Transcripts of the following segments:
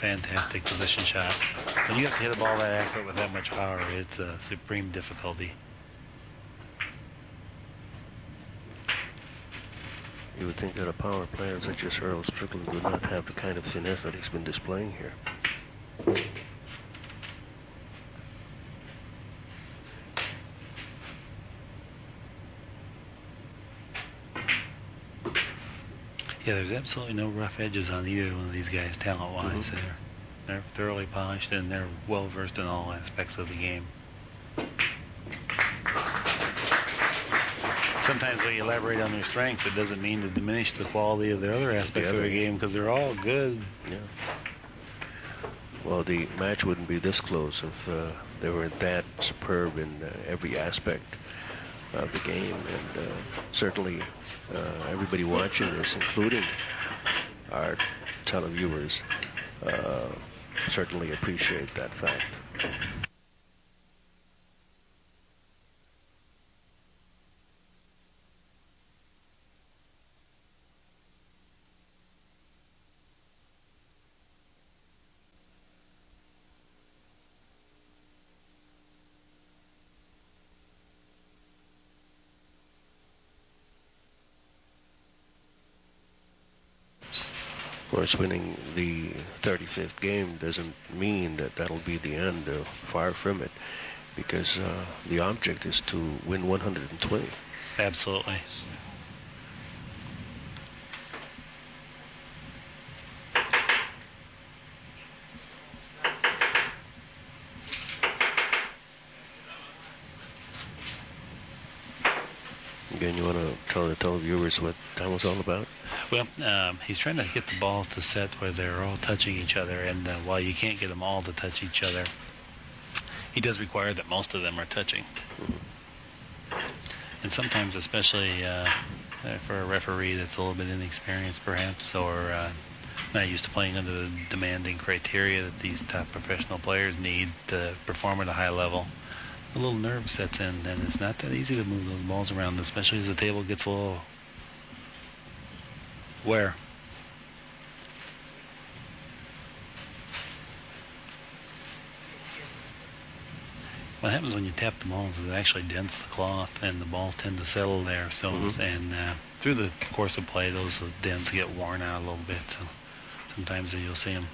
fantastic position shot. When you have to hit a ball that accurate with that much power, it's a supreme difficulty. You would think that a power player such as Earl Strickland would not have the kind of finesse that he's been displaying here. Yeah, there's absolutely no rough edges on either one of these guys, talent-wise. They're thoroughly polished and they're well-versed in all aspects of the game. Sometimes when you elaborate on their strengths, it doesn't mean to diminish the quality of their other aspects of their game, because they're all good. Yeah. Well, the match wouldn't be this close if they were that superb in every aspect of the game, and certainly everybody watching this, including our televiewers, certainly appreciate that fact. Of course, winning the 35th game doesn't mean that that'll be the end. Far from it, because the object is to win 120. Absolutely. Again, you want to tell the televiewers what that was all about? Well, he's trying to get the balls to set where they're all touching each other, and while you can't get them all to touch each other, he does require that most of them are touching. And sometimes, especially for a referee that's a little bit inexperienced perhaps, or not used to playing under the demanding criteria that these top professional players need to perform at a high level, a little nerve sets in, and it's not that easy to move those balls around, especially as the table gets a little wear. What happens when you tap the balls is it actually dents the cloth, and the balls tend to settle there. So, and through the course of play, those dents get worn out a little bit. So sometimes you'll see them.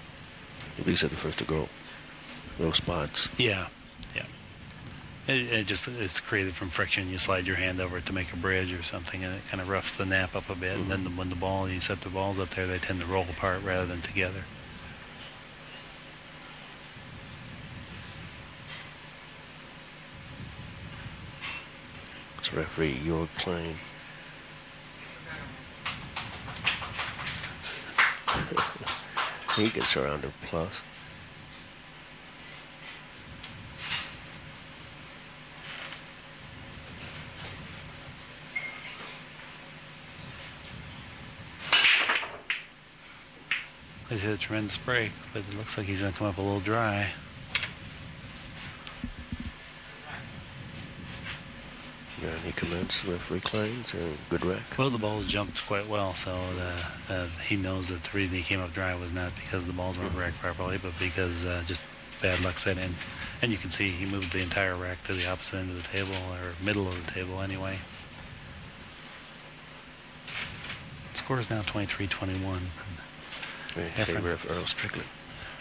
These are the first to go. Those spots. Yeah, yeah. It's created from friction. You slide your hand over it to make a bridge or something, and it kind of roughs the nap up a bit. And then when you set the balls up there, they tend to roll apart rather than together. It's referee Earl Klein. He gets a round of applause. He's hit a tremendous break, but it looks like he's going to come up a little dry. Yeah, and he commends referee Klein's a good rack. Well, the balls jumped quite well, so he knows that the reason he came up dry was not because the balls weren't racked properly, but because just bad luck set in. And you can see he moved the entire rack to the opposite end of the table, or middle of the table anyway. The score is now 23-21. In favor of Earl Strickland.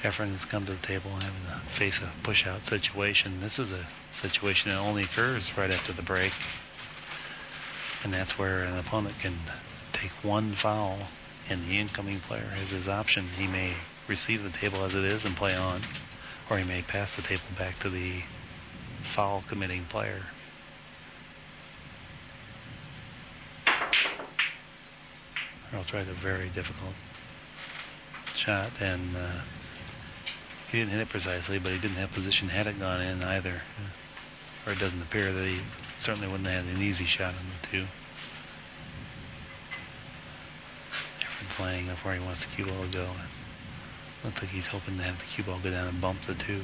Efren has come to the table having to face a push-out situation. This is a situation that only occurs right after the break, and that's where an opponent can take one foul, and the incoming player has his option. He may receive the table as it is and play on, or he may pass the table back to the foul-committing player. Earl tried a very difficult shot, and he didn't hit it precisely, but he didn't have position had it gone in either. Or it doesn't appear that he certainly wouldn't have had an easy shot on the two. Efren's laying up where he wants the cue ball to go. Looks like he's hoping to have the cue ball go down and bump the two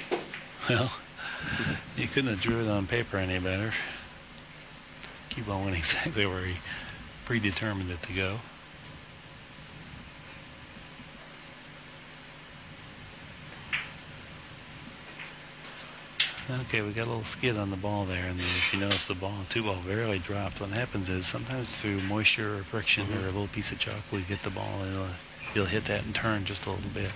here. Well, you couldn't have drew it on paper any better. Cue ball went exactly where he predetermined it to go. Okay, we got a little skid on the ball there, and if you notice, the two ball barely dropped. What happens is sometimes through moisture or friction or a little piece of chalk, we get the ball, and you'll hit that and turn just a little bit.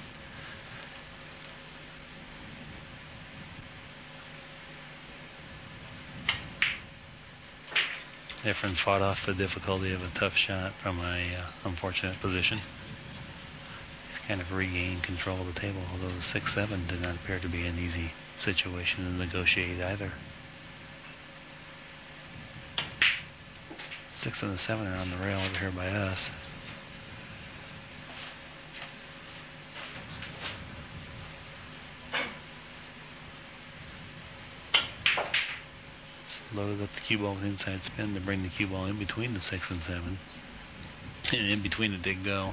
Efren fought off the difficulty of a tough shot from a unfortunate position. He's kind of regained control of the table, although the 6-7 did not appear to be an easy situation to negotiate either. 6 and the 7 are on the rail over here by us. Loaded up the cue ball with inside spin to bring the cue ball in between the 6 and 7. And in between it did go.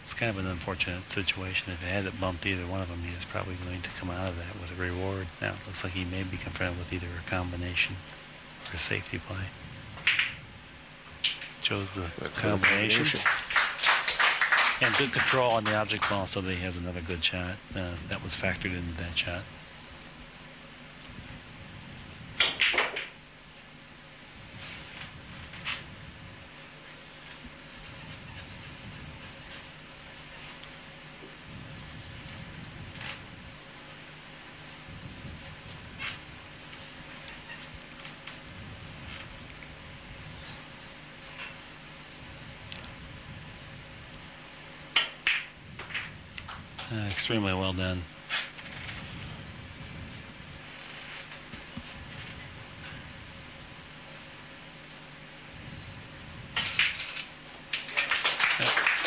It's kind of an unfortunate situation. If it had it bumped either one of them, he was probably going to come out of that with a reward. Now it looks like he may be confronted with either a combination or a safety play. Chose the combination. And good control on the object ball so that he has another good shot. That was factored into that shot. Extremely well done.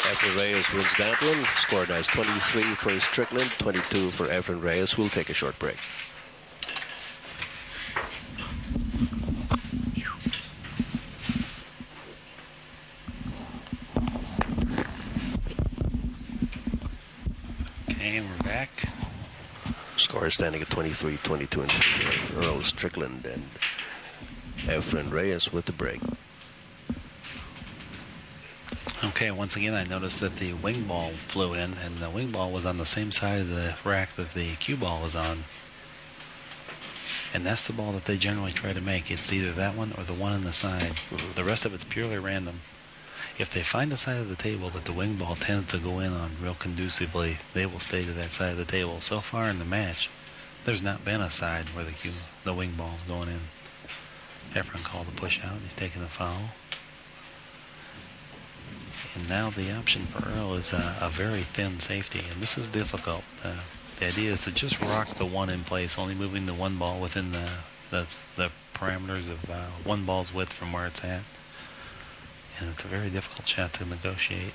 Efren Reyes wins that one. Scored as 23 for Strickland, 22 for Efren Reyes. We'll take a short break. And we're back. Score standing at 23, 22 in favor of Earl Strickland and Efren Reyes with the break. Okay, once again I noticed that the wing ball flew in, and the wing ball was on the same side of the rack that the cue ball was on. And that's the ball that they generally try to make. It's either that one or the one on the side. The rest of it's purely random. If they find the side of the table that the wing ball tends to go in on real conducively, they will stay to that side of the table. So far in the match, there's not been a side where the wing ball's going in. Efren called the push out. He's taking a foul. And now the option for Earl is a very thin safety, and this is difficult. The idea is to just rock the one in place, only moving the one ball within the parameters of one ball's width from where it's at. And it's a very difficult shot to negotiate.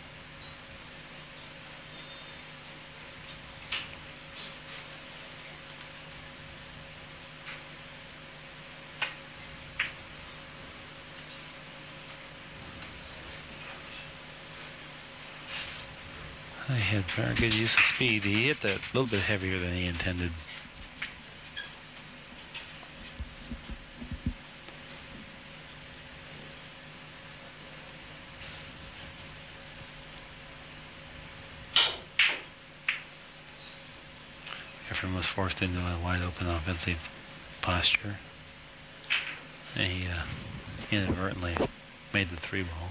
He had very good use of speed. He hit that a little bit heavier than he intended. Efren was forced into a wide open offensive posture. And he inadvertently made the 3 ball.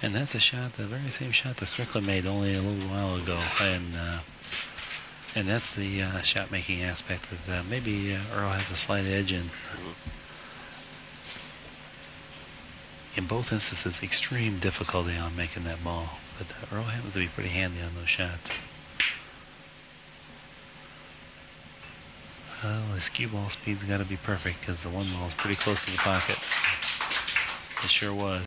And that's a shot, the very same shot that Strickland made only a little while ago. And that's the shot-making aspect that maybe Earl has a slight edge in. In both instances, extreme difficulty on making that ball. But Earl happens to be pretty handy on those shots. Well, his cue ball speed's got to be perfect because the one ball is pretty close to the pocket. It sure was.